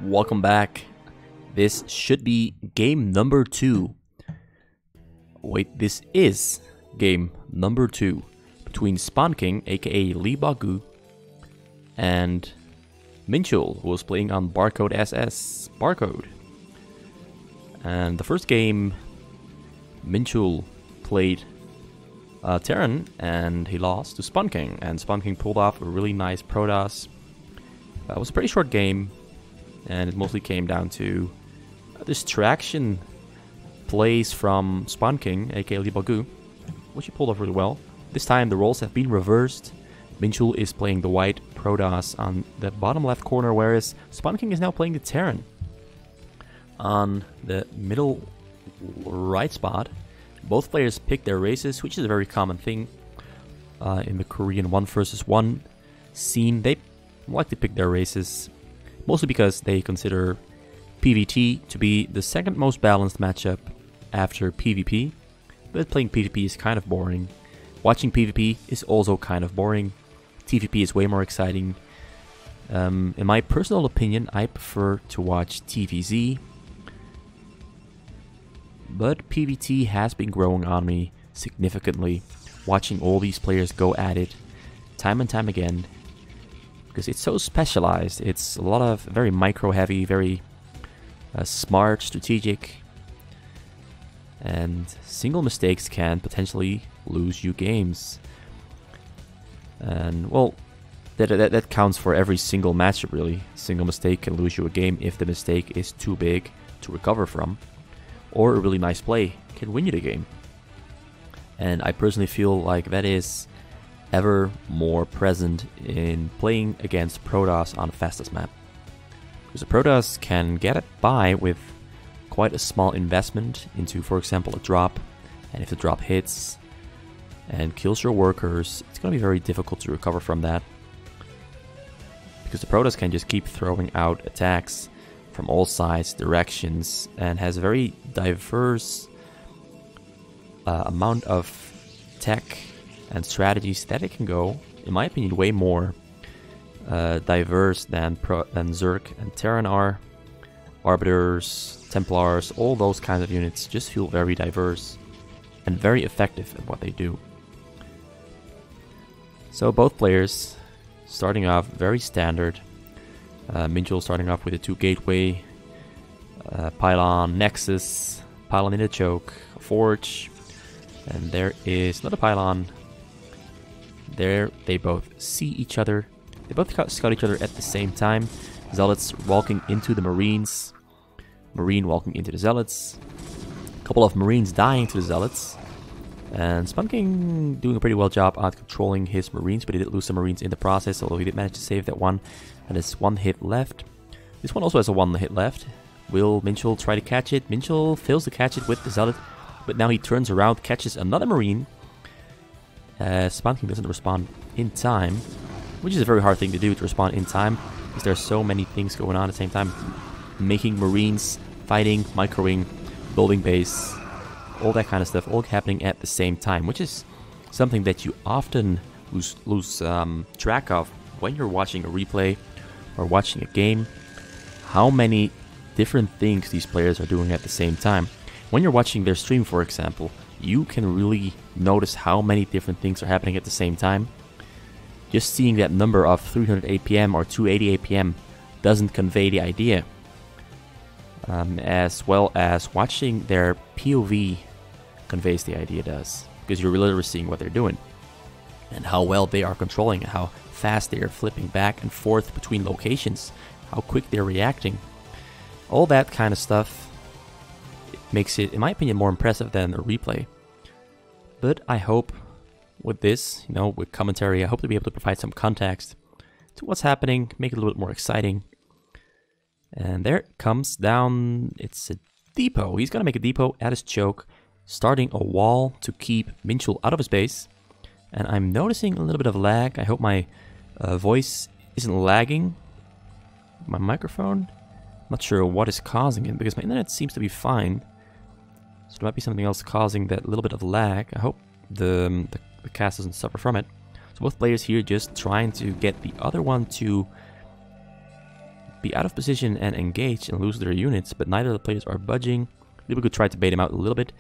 Welcome back. This should be game number 2. Wait, this is game number 2 between Sponking, aka Leebokgu, and Minchul, who was playing on Barcode SS. Barcode. And the first game, Minchul played Terran, and he lost to Sponking, and Sponking pulled off a really nice Protoss. It was a pretty short game, and it mostly came down to distraction plays from Sponking, aka Leebokgu, which he pulled off really well. This time the roles have been reversed. Minchul is playing the white Protoss on the bottom left corner, whereas Sponking is now playing the Terran on the middle right spot. Both players pick their races, which is a very common thing in the Korean 1 versus 1 scene. They like to pick their races, mostly because they consider PvT to be the second most balanced matchup after PvP. But playing PvP is kind of boring. Watching PvP is also kind of boring. TVP is way more exciting. In my personal opinion, I prefer to watch TVZ. But PvT has been growing on me significantly, watching all these players go at it time and time again, because it's so specialized. It's a lot of very micro heavy, very smart, strategic, and single mistakes can potentially lose you games. And well, that counts for every single matchup really. Single mistake can lose you a game if the mistake is too big to recover from, or a really nice play can win you the game. And I personally feel like that is ever more present in playing against Protoss on the fastest map. Because the Protoss can get it by with quite a small investment into, for example, a drop. And if the drop hits and kills your workers, it's going to be very difficult to recover from that. Because the Protoss can just keep throwing out attacks from all sides, directions, and has a very diverse amount of tech and strategies that it can go, in my opinion, way more diverse than Zerg and Terran are. Arbiters, Templars, all those kinds of units just feel very diverse and very effective at what they do. So both players starting off very standard. Minchul starting off with a 2 gateway, pylon, nexus, pylon in a choke, forge, and there is another pylon. There they both see each other. They both scout each other at the same time. Zealots walking into the Marines, Marine walking into the Zealots, a couple of Marines dying to the Zealots, and Spunking doing a pretty well job at controlling his Marines, but he did lose some Marines in the process, although he did manage to save that one. And there's 1 hit left. This one also has a 1 hit left. Will Minchul try to catch it? Minchul fails to catch it with the Zealot, but now he turns around, catches another Marine. Spunking doesn't respond in time, which is a very hard thing to do, to respond in time, because there are so many things going on at the same time. Making Marines, fighting, microing, building base, all that kind of stuff, all happening at the same time, which is something that you often lose track of when you're watching a replay or watching a game. How many different things these players are doing at the same time. When you're watching their stream, for example, you can really notice how many different things are happening at the same time. Just seeing that number of 300 APM or 280 APM doesn't convey the idea. As well as watching their POV conveys the idea does, because you're literally seeing what they're doing and how well they are controlling it, how fast they are flipping back and forth between locations, how quick they're reacting. All that kind of stuff makes it, in my opinion, more impressive than a replay. But I hope with this, with commentary, I hope to be able to provide some context to what's happening, make it a little bit more exciting. And there it comes down, it's a depot. He's gonna make a depot at his choke, starting a wall to keep Minchul out of his base. And I'm noticing a little bit of lag. I hope my voice isn't lagging. My microphone, I'm not sure what is causing it, because my internet seems to be fine. So there might be something else causing that little bit of lag. I hope the cast doesn't suffer from it. So both players here just trying to get the other one to be out of position and engage and lose their units, but neither of the players are budging. Leebokgu tried to bait him out a little bit.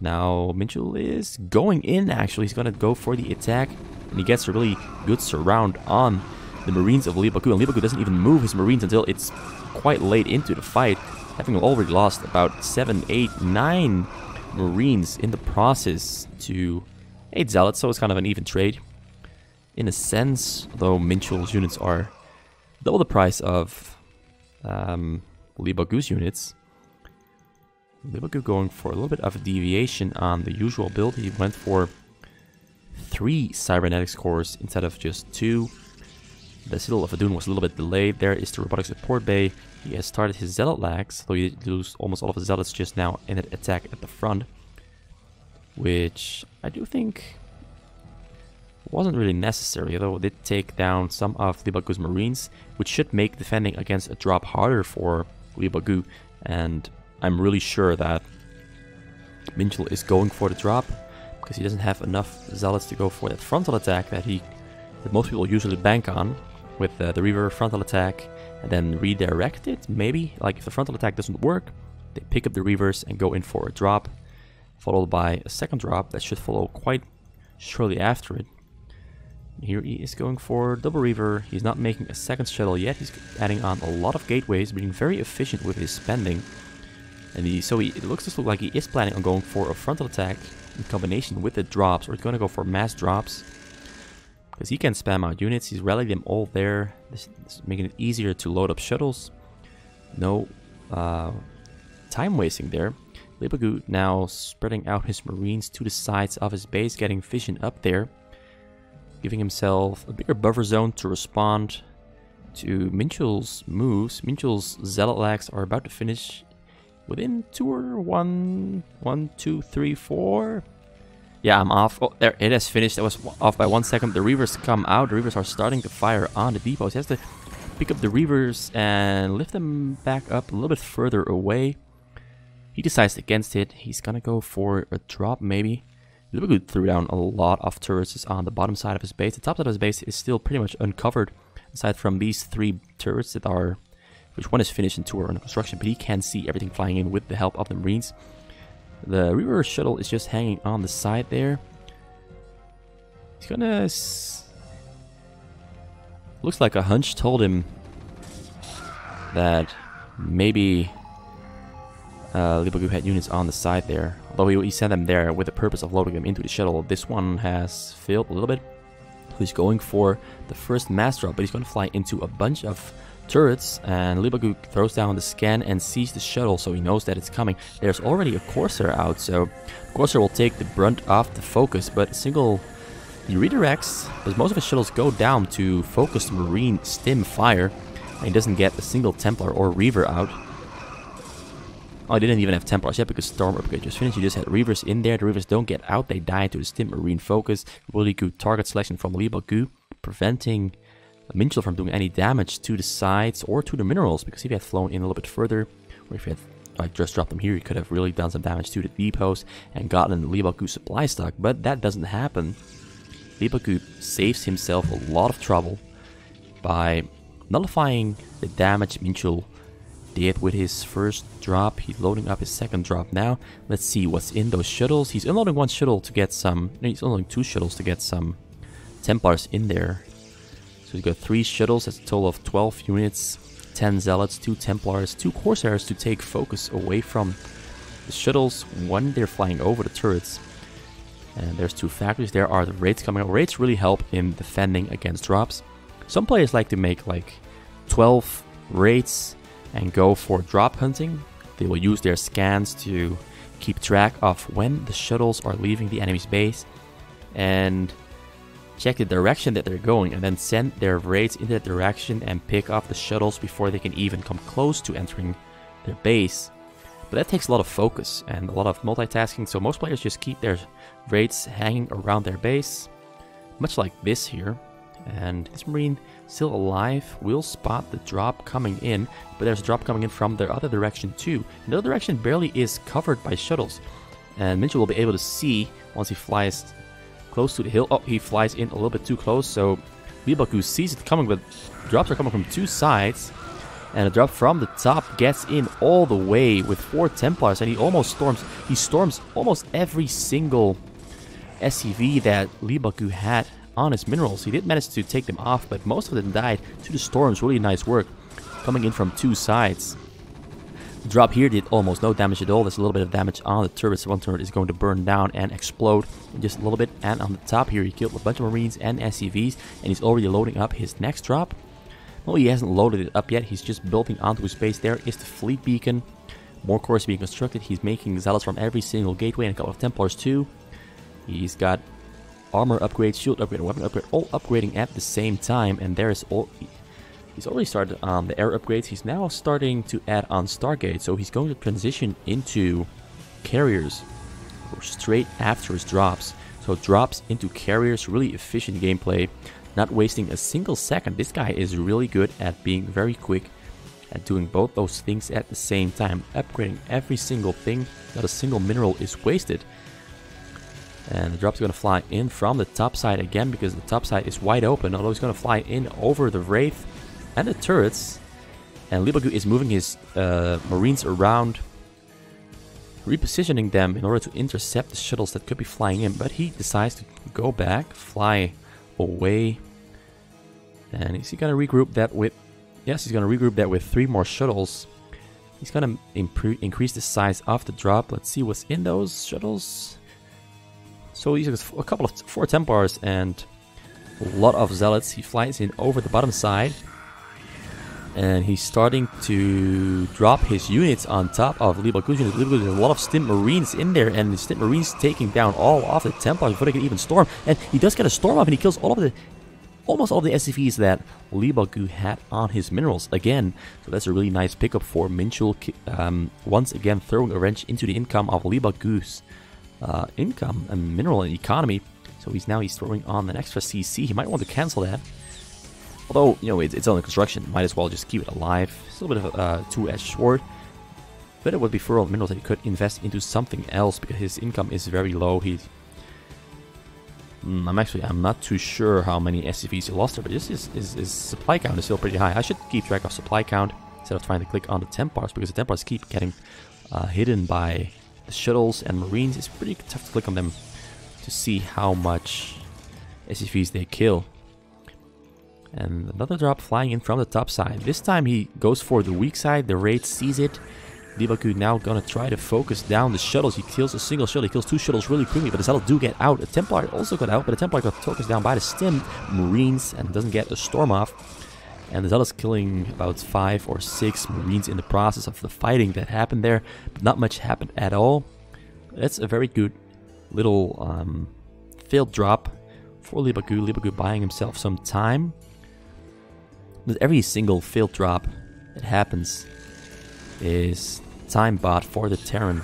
Now Minchul is going in, actually. He's going to go for the attack, and he gets a really good surround on the Marines of Leebokgu. And Leebokgu doesn't even move his Marines until it's quite late into the fight, having already lost about 7, 8, 9 Marines in the process to 8 Zealots, so it's kind of an even trade. In a sense, though Minchul's units are double the price of Leebokgu's units. Leebokgu going for a little bit of a deviation on the usual build. He went for 3 cybernetics cores instead of just 2. The Citadel of Adun was a little bit delayed. There is the robotic support bay. He has started his zealot lags, though he did lose almost all of his zealots just now in an attack at the front, which I do think wasn't really necessary, although it did take down some of Leebokgu's Marines, which should make defending against a drop harder for Leebokgu. And I'm really sure that Minchul is going for the drop, because he doesn't have enough zealots to go for that frontal attack that most people usually bank on, with the Reaver frontal attack and then redirect it. Maybe, like if the frontal attack doesn't work, they pick up the Reavers and go in for a drop, followed by a second drop that should follow quite shortly after it. Here he is going for double Reaver. He's not making a second shuttle yet. He's adding on a lot of gateways, being very efficient with his spending. And it looks like he is planning on going for a frontal attack in combination with the drops, or he's going to go for mass drops, because he can spam out units. He's rallied them all there. This is making it easier to load up shuttles. No time wasting there. Leebokgu now spreading out his Marines to the sides of his base, getting vision up there, giving himself a bigger buffer zone to respond to Minchul's moves. Minchul's zealot lags are about to finish within 2 or 1, 2, 3, 4. Yeah, I'm off. Oh, there, it has finished. That was off by 1 second. The Reavers come out. The Reavers are starting to fire on the depots. He has to pick up the Reavers and lift them back up a little bit further away. He decides against it. He's gonna go for a drop, maybe. Leebokgu threw down a lot of turrets on the bottom side of his base. The top side of his base is still pretty much uncovered, aside from these 3 turrets that are, which one is finished and 2 are under construction, but he can see everything flying in with the help of the Marines. The Reaver shuttle is just hanging on the side there. He's gonna... Looks like a hunch told him that maybe Leebokgu had units on the side there. Although he sent them there with the purpose of loading them into the shuttle. This one has failed a little bit. He's going for the first mass drop, but he's going to fly into a bunch of turrets, and Leebokgu throws down the scan and sees the shuttle, so he knows that it's coming. There's already a Corsair out, so Corsair will take the brunt off the focus, but he redirects, because most of his shuttles go down to focus Marine stim fire, and he doesn't get a single Templar or Reaver out. Oh, he didn't even have Templars yet because Storm Upgrade just finished. He just had Reavers in there. The Reavers don't get out. They die to the stim Marine focus. Really good target selection from Leebokgu, preventing Minchul from doing any damage to the sides or to the minerals, because if he had flown in a little bit further, or if he had like just dropped them here, he could have really done some damage to the depots and gotten Leebokgu supply stock, but that doesn't happen. Leebokgu saves himself a lot of trouble by nullifying the damage Minchul did with his first drop. He's loading up his second drop now. Let's see what's in those shuttles. He's unloading 1 shuttle to get some... No, he's unloading 2 shuttles to get some Templars in there. So he's got 3 shuttles. That's a total of 12 units. 10 Zealots, 2 Templars, 2 Corsairs to take focus away from the shuttles when they're flying over the turrets. And there's 2 factories. There are the raids coming out. Raids really help in defending against drops. Some players like to make like 12 raids and go for drop hunting. They will use their scans to keep track of when the shuttles are leaving the enemy's base and check the direction that they're going, and then send their raids in that direction and pick up the shuttles before they can even come close to entering their base. But that takes a lot of focus and a lot of multitasking, so most players just keep their raids hanging around their base, much like this here. And this Marine, still alive, will spot the drop coming in, but there's a drop coming in from the other direction too. And the other direction barely is covered by shuttles, and Minchul will be able to see once he flies close to the hill. Oh, he flies in a little bit too close, so Leebokgu sees it coming, but drops are coming from 2 sides. And a drop from the top gets in all the way with 4 Templars, and he storms almost every single SCV that lllllLllBokgu had on his minerals. He did manage to take them off, but most of them died to the storms. Really nice work coming in from 2 sides. The drop here did almost no damage at all. There's a little bit of damage on the turrets. One turret is going to burn down and explode in just a little bit. And on the top here, he killed a bunch of Marines and SCVs, and he's already loading up his next drop. Well, he hasn't loaded it up yet. He's just building onto his base. There is the fleet beacon. More cores being constructed. He's making zealots from every single gateway and a couple of Templars too. He's got armor upgrade, shield upgrade, and weapon upgrade all upgrading at the same time. And there is all... He's already started on the air upgrades. He's now starting to add on Stargate. So he's going to transition into carriers straight after his drops. So drops into carriers, really efficient gameplay. Not wasting a single second. This guy is really good at being very quick at doing both those things at the same time. Upgrading every single thing, not a single mineral is wasted. And the drop's going to fly in from the top side again because the top side is wide open. Although he's going to fly in over the Wraith and the turrets. And lllllLLBokgu is moving his Marines around, repositioning them in order to intercept the shuttles that could be flying in. But he decides to go back, fly away. And is he going to regroup that with... Yes, he's going to regroup that with 3 more shuttles. He's going to increase the size of the drop. Let's see what's in those shuttles. So he's got a couple of 4 Templars and a lot of Zealots. He flies in over the bottom side. And he's starting to drop his units on top of lllllBokgu's units. There's a lot of Stint Marines in there, and the Stint Marines taking down all of the Templars before they can even storm. And he does get a storm off, and he kills almost all of the SCVs that lllllBokgu had on his minerals again. So that's a really nice pickup for Minchul, once again throwing a wrench into the income of lllllBokgu's income and mineral and economy. So he's throwing on an extra CC. He might want to cancel that. Although, you know, it's under construction, might as well just keep it alive. It's a little bit of a two-edged sword. But it would be for all the minerals that he could invest into something else because his income is very low. I'm not too sure how many SCVs he lost there, but his supply count is still pretty high. I should keep track of supply count instead of trying to click on the Templars because the Templars keep getting hidden by the shuttles and Marines. It's pretty tough to click on them to see how much SCVs they kill. And another drop flying in from the top side. This time he goes for the weak side. The Wraith sees it. lllllBokgu now gonna try to focus down the shuttles. He kills a single shuttle. He kills 2 shuttles really quickly, but the Zealots do get out. The Templar also got out, but the Templar got focused down by the Stim Marines and doesn't get a storm off. And the Zealots killing about 5 or 6 Marines in the process of the fighting that happened there. But not much happened at all. That's a very good little failed drop for lllllBokgu. lllllBokgu buying himself some time. With every single failed drop that happens is time bought for the Terran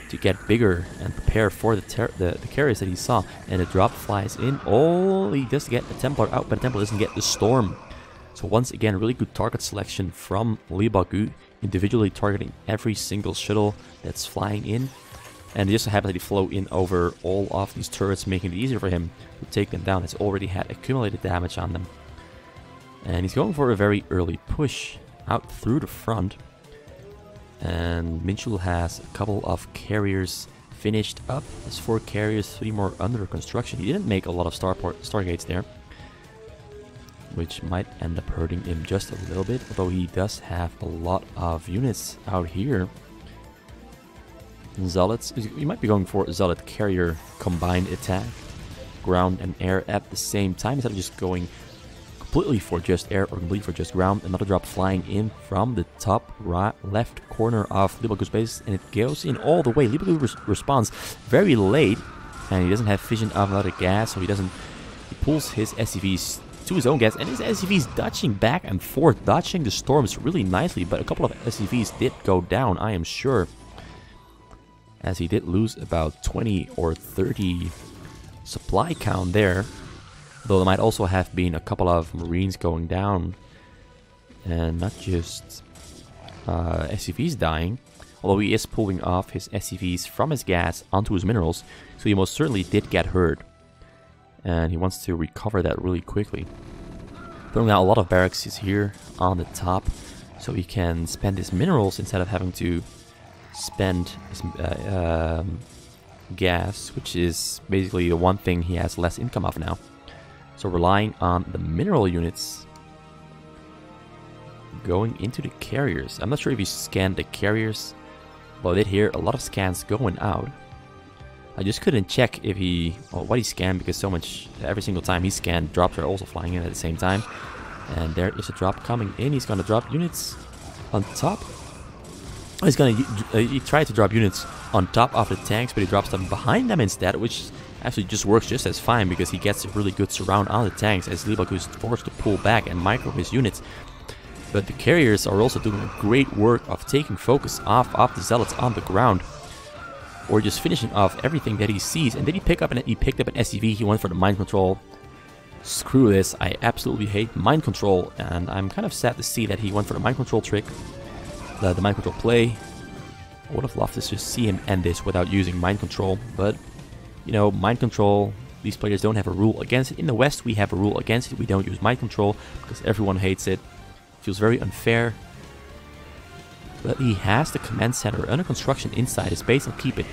to get bigger and prepare for the carriers that he saw. And the drop flies in. Oh, he does get a Templar out, but the Templar doesn't get the storm. So once again, really good target selection from lllllBokgu, individually targeting every single shuttle that's flying in. And it just so happens that he flew in over all of these turrets, making it easier for him to take them down. It's already had accumulated damage on them. And he's going for a very early push out through the front. And Minchul has a couple of carriers finished up. There's 4 carriers, 3 more under construction. He didn't make a lot of Stargates there, which might end up hurting him just a little bit. Although he does have a lot of units out here. Zealots, you might be going for a Zealot carrier combined attack. Ground and air at the same time, instead of just going completely for just air or completely for just ground. Another drop flying in from the top left corner of lllllBokgu's base, and it goes in all the way. lllllBokgu responds very late, and he doesn't have vision of another gas, so he pulls his SCVs to his own gas, and his SCVs dodging back and forth, dodging the storms really nicely. But a couple of SCVs did go down, I am sure, as he did lose about 20 or 30 supply count there. Though there might also have been a couple of Marines going down, and not just SCVs dying. Although he is pulling off his SCVs from his gas onto his minerals, so he most certainly did get hurt. And he wants to recover that really quickly. Throwing out a lot of barracks here on the top. so he can spend his minerals instead of having to spend his gas, which is basically the one thing he has less income of now. So relying on the mineral units going into the carriers. I'm not sure if he scanned the carriers, but I did hear a lot of scans going out. I just couldn't check if what he scanned, because every single time he scanned, drops are also flying in at the same time. And there is a drop coming in. He's gonna drop units on top. He tried to drop units on top of the tanks, but he drops them behind them instead, which actually just works just as fine, because he gets a really good surround on the tanks as Leebokgu is forced to pull back and micro his units. But the carriers are also doing great work of taking focus off of the zealots on the ground, or just finishing off everything that he sees. And then he picked up an SCV. He went for the mind control. Screw this, I absolutely hate mind control, and I'm kind of sad to see that he went for the mind control trick, the mind control play. I would have loved to just see him end this without using mind control, but you know, mind control, these players don't have a rule against it. In the West we have a rule against it. We don't use mind control because everyone hates it. It feels very unfair. But he has the command center under construction inside his base. I'll keep it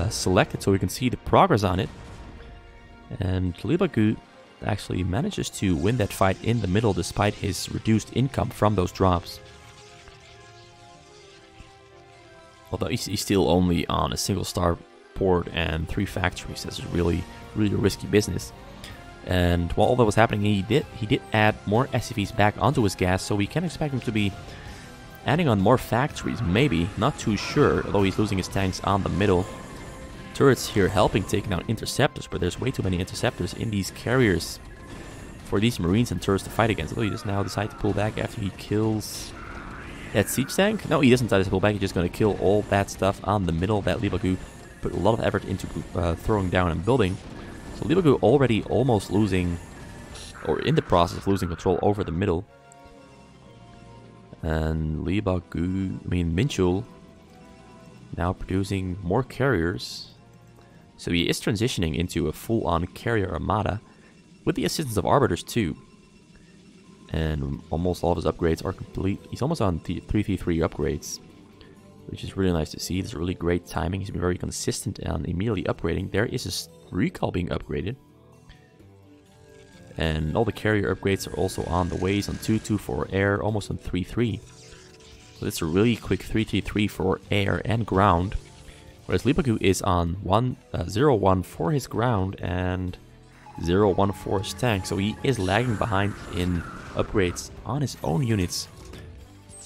selected so we can see the progress on it. And Leebokgu actually manages to win that fight in the middle despite his reduced income from those drops. Although he's still only on a single star port and 3 factories. That's really risky business. And while all that was happening, he did add more SCVs back onto his gas, so we can expect him to be adding on more factories, maybe, not too sure, although he's losing his tanks on the middle. Turrets here helping taking out interceptors, but there's way too many interceptors in these carriers for these marines and turrets to fight against. Although he does now decide to pull back after he kills that siege tank. No, he doesn't decide to pull back, he's just going to kill all that stuff on the middle that Leebokgu put a lot of effort into throwing down and building. So Leebokgu already almost losing, or in the process of losing control over the middle. And Minchul now producing more carriers. So he is transitioning into a full-on carrier armada with the assistance of arbiters too. And almost all of his upgrades are complete. He's almost on the 333 upgrades, which is really nice to see. It's really great timing. He's been very consistent on immediately upgrading. There is a recall being upgraded. And all the carrier upgrades are also on the way. He's on 2-2 for air, almost on 3-3. So it's a really quick 3-3 for air and ground. Whereas Leebokgu is on 0-1 for his ground and 0-1 for his tank. So he is lagging behind in upgrades on his own units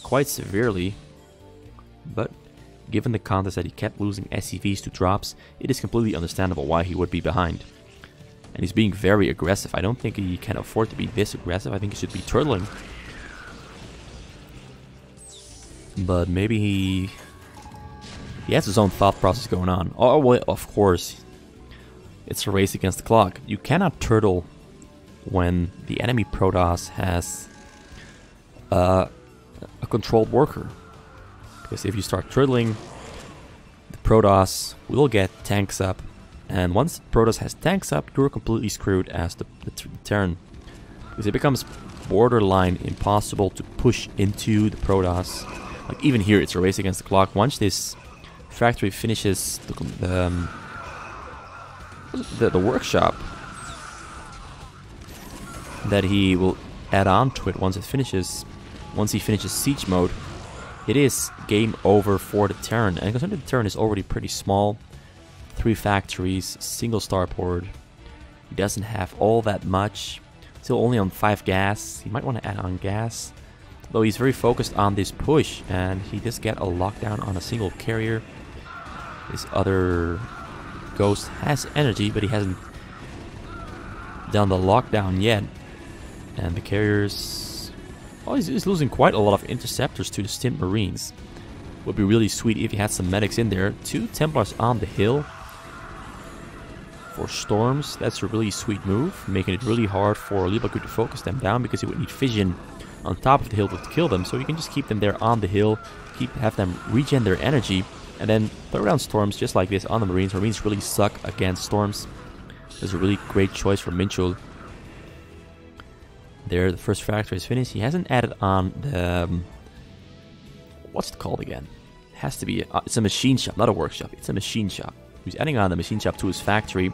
quite severely. But given the contest that he kept losing SCVs to drops, it is completely understandable why he would be behind. And he's being very aggressive. I don't think he can afford to be this aggressive. I think he should be turtling. But maybe he has his own thought process going on. Oh, well, of course, it's a race against the clock. You cannot turtle when the enemy Protoss has a controlled worker. Because if you start turtling, the Protoss will get tanks up. And once Protoss has tanks up, you're completely screwed as the Terran. Because it becomes borderline impossible to push into the Protoss. Like even here, it's a race against the clock. Once this factory finishes the workshop that he will add on to it once he finishes siege mode, it is game over for the Terran. And considering the Terran is already pretty small, 3 factories, single starport, he doesn't have all that much, still only on 5 gas. He might want to add on gas, though he's very focused on this push, and he does get a lockdown on a single carrier. His other ghost has energy, but he hasn't done the lockdown yet. And the carriers, oh, he's losing quite a lot of interceptors to the Stint Marines. Would be really sweet if he had some medics in there. 2 Templars on the hill for storms. That's a really sweet move, making it really hard for Leebokgu to focus them down, because he would need vision on top of the hill to kill them. So you can just keep them there on the hill, have them regen their energy, and then throw down storms just like this on the Marines. Marines really suck against storms. That's a really great choice for Minchul. There, the first factory is finished. He hasn't added on the what's it called again? It has to be, it's a machine shop, not a workshop. It's a machine shop. He's adding on the machine shop to his factory.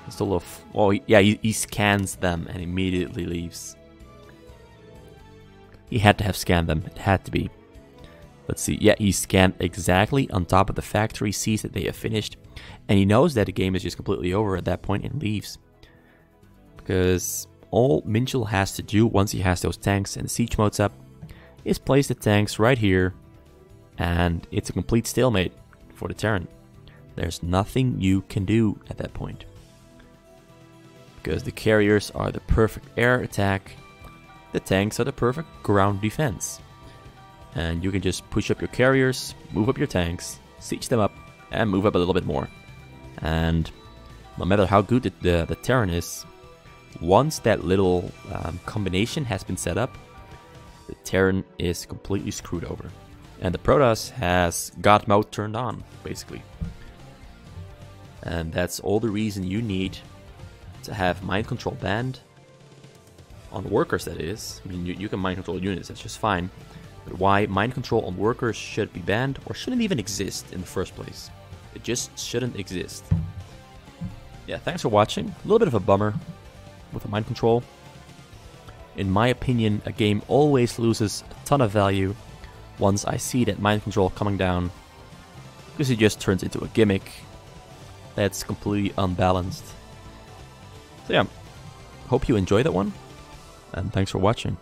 Still of, well, yeah, he scans them and immediately leaves. He had to have scanned them. It had to be. Let's see. Yeah, he scanned exactly on top of the factory, sees that they have finished, and he knows that the game is just completely over at that point and leaves. Because all Minchel has to do once he has those tanks and the siege modes up is place the tanks right here, and it's a complete stalemate for the Terran. There's nothing you can do at that point. Because the carriers are the perfect air attack, the tanks are the perfect ground defense. And you can just push up your carriers, move up your tanks, siege them up, and move up a little bit more. And no matter how good the Terran is, once that little combination has been set up, the Terran is completely screwed over. And the Protoss has God mode turned on, basically. And that's all the reason you need to have mind control banned on workers, that is. I mean, you can mind control units, that's just fine. But why mind control on workers should be banned or shouldn't even exist in the first place. It just shouldn't exist. Yeah, thanks for watching. A little bit of a bummer with the mind control. In my opinion, a game always loses a ton of value once I see that mind control coming down, because it just turns into a gimmick that's completely unbalanced. So yeah, hope you enjoyed that one, and thanks for watching.